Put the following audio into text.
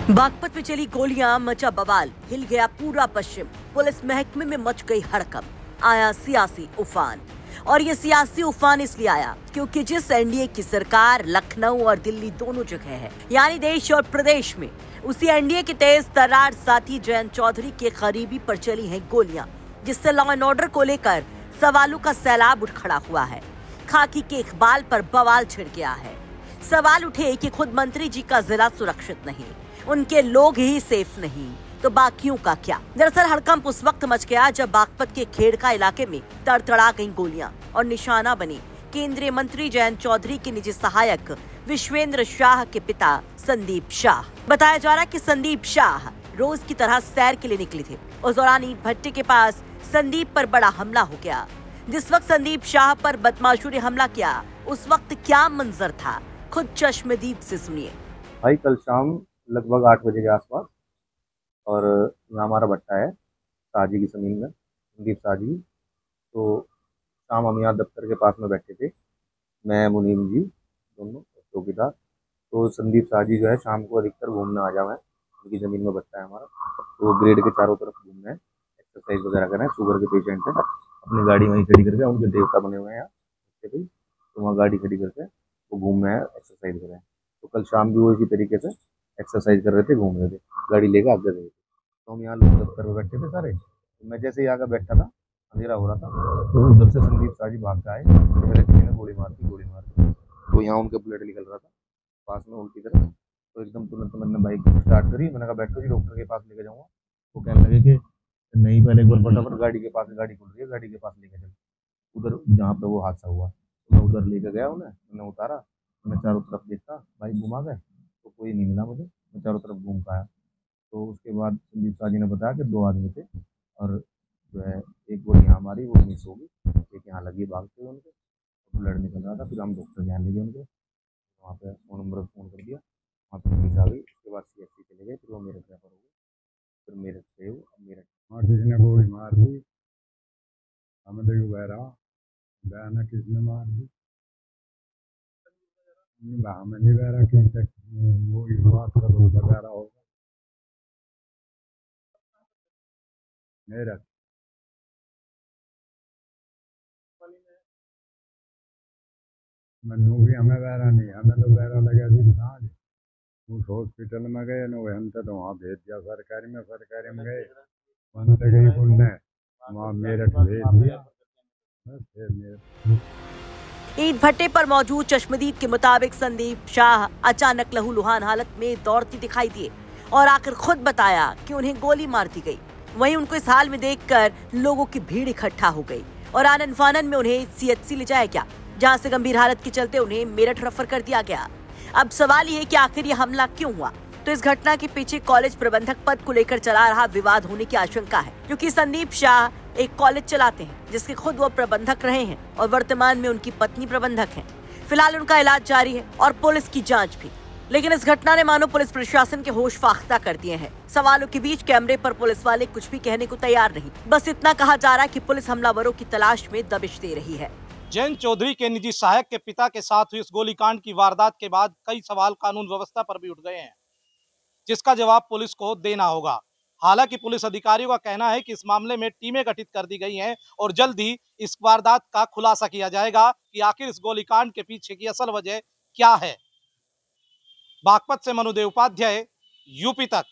बागपत में चली गोलियां, मचा बवाल, हिल गया पूरा पश्चिम। पुलिस महकमे में मच गई हड़कंप, आया सियासी उफान। और ये सियासी उफान इसलिए आया क्योंकि जिस एनडीए की सरकार लखनऊ और दिल्ली दोनों जगह है, यानी देश और प्रदेश में, उसी एनडीए के तेज तर्रार साथी जयंत चौधरी के करीबी पर चली हैं गोलियां, जिससे लॉ एंड ऑर्डर को लेकर सवालों का सैलाब उठ खड़ा हुआ है। खाकी के इकबाल पर बवाल छिड़ गया है। सवाल उठे कि खुद मंत्री जी का जिला सुरक्षित नहीं, उनके लोग ही सेफ नहीं, तो बाकियों का क्या। दरअसल हड़कंप उस वक्त मच गया जब बागपत के खेड़का इलाके में तड़तड़ा गईं गोलियां और निशाना बने केंद्रीय मंत्री जयंत चौधरी के निजी सहायक विश्वेंद्र शाह के पिता संदीप शाह। बताया जा रहा है कि संदीप शाह रोज की तरह सैर के लिए निकले थे। उस दौरान ईंट भट्टे के पास संदीप पर बड़ा हमला हो गया। जिस वक्त संदीप शाह पर बदमाशों ने हमला किया, उस वक्त क्या मंजर था, खुद चश्मदीद से सुनिए। भाई कल शाम लगभग 8 बजे के आसपास, और यहाँ हमारा भट्टा है शाहजी की ज़मीन में, संदीप शाहजी। तो शाम हम यहाँ दफ्तर के पास में बैठे थे, मैं मुनीम जी दोनों चौकीदार। तो संदीप शाहजी जो है शाम को अधिकतर घूमने आ जाए, उनकी ज़मीन में भट्टा है हमारा। तो वो ग्रेड के चारों तरफ घूम रहे हैं, एक्सरसाइज वगैरह कर रहे हैं। शुगर के पेशेंट हैं, अपनी गाड़ी वहीं खड़ी करके, उनके देवता बने हुए हैं यहाँ पे, तो वहाँ गाड़ी खड़ी करके वो घूम रहे हैं, एक्सरसाइज कर रहे हैं। तो कल शाम भी वो इसी तरीके से एक्सरसाइज कर रहे थे, घूम रहे थे, गाड़ी लेकर आगे रहे थे। तो हम यहाँ लोग दफ्तर में बैठे थे सारे। तो मैं जैसे ही आकर बैठा था, अंधेरा हो रहा था, तो उधर से संदीप शाहजी भाग के आए, मेरे किसी ने गोली मार दी। तो यहाँ उनके ब्लड निकल रहा था पास में उनकी तरफ। तो एकदम तुरंत मैंने बाइक स्टार्ट करी, मैंने कहा बैठो जी, डॉक्टर के पास लेके जाऊँगा। वो कहने लगे कि नहीं, पहले एक बार फटाफट गाड़ी के पास, गाड़ी खुल रही है, गाड़ी के पास लेके चलो उधर जहाँ पे वो हादसा हुआ। तो मैं उधर लेके गया उन्हें, मैंने उतारा, मैं चारों तरफ देखा, बाइक घुमा गए तो कोई नहीं मिला मुझे, मैं चारों तरफ घूम पाया। तो उसके बाद संदीप शाह जी ने बताया कि 2 आदमी थे, और जो है एक गोली यहाँ मारी, वो मिस होगी, एक यहाँ लगी, भागते हुए उनके, तो ब्लड निकल रहा था। फिर हम डॉक्टर के यहाँ ले गए उनके, वहाँ पे फ़ोन नंबर फ़ोन कर दिया, वहाँ पे पुलिस आ गई। उसके बाद CHC चले गए, फिर वो मेरठ रेफर हो गए, फिर मेरठ से वो मेरठ। हाँ, किसी ने गोली मार दी, हमें देखो बहरा बहना किसने मार दी, हमें नहीं बहरा क्यों तक वो इस बात का तो बहरा होगा मेरठ। मनु भी हमें बहरा नहीं, हमें तो बहरा लगा थी सांझ उस हॉस्पिटल में गए न, हम तो वहाँ भेज दिया सरकारी में गए, वहाँ से गई उनने वहाँ मेरठ भेज दिया, बस फिर मेरठ। ईंट भट्टे पर मौजूद चश्मदीद के मुताबिक संदीप शाह अचानक लहूलुहान हालत में दौड़ती दिखाई दिए और आकर खुद बताया कि उन्हें गोली मार दी गई। वहीं उनको इस हाल में देखकर लोगों की भीड़ इकट्ठा हो गई और आनन फानन में उन्हें CHC ले जाया गया, जहां से गंभीर हालत के चलते उन्हें मेरठ रेफर कर दिया गया। अब सवाल ये है कि आखिर ये हमला क्यों हुआ। तो इस घटना के पीछे कॉलेज प्रबंधक पद को लेकर चला रहा विवाद होने की आशंका है, क्योंकि संदीप शाह एक कॉलेज चलाते हैं जिसके खुद वो प्रबंधक रहे हैं और वर्तमान में उनकी पत्नी प्रबंधक हैं। फिलहाल उनका इलाज जारी है और पुलिस की जांच भी। लेकिन इस घटना ने मानो पुलिस प्रशासन के होश फाख्ता कर दिए हैं। सवालों के बीच कैमरे पर पुलिस वाले कुछ भी कहने को तैयार नहीं, बस इतना कहा जा रहा है कि पुलिस हमलावरों की तलाश में दबिश दे रही है। जयंत चौधरी के निजी सहायक के पिता के साथ हुई इस गोलीकांड की वारदात के बाद कई सवाल कानून व्यवस्था पर भी उठ गए हैं, जिसका जवाब पुलिस को देना होगा। हालांकि पुलिस अधिकारियों का कहना है कि इस मामले में टीमें गठित कर दी गई हैं और जल्द ही इस वारदात का खुलासा किया जाएगा कि आखिर इस गोलीकांड के पीछे की असल वजह क्या है। बागपत से मनुदेव उपाध्याय, यूपी तक।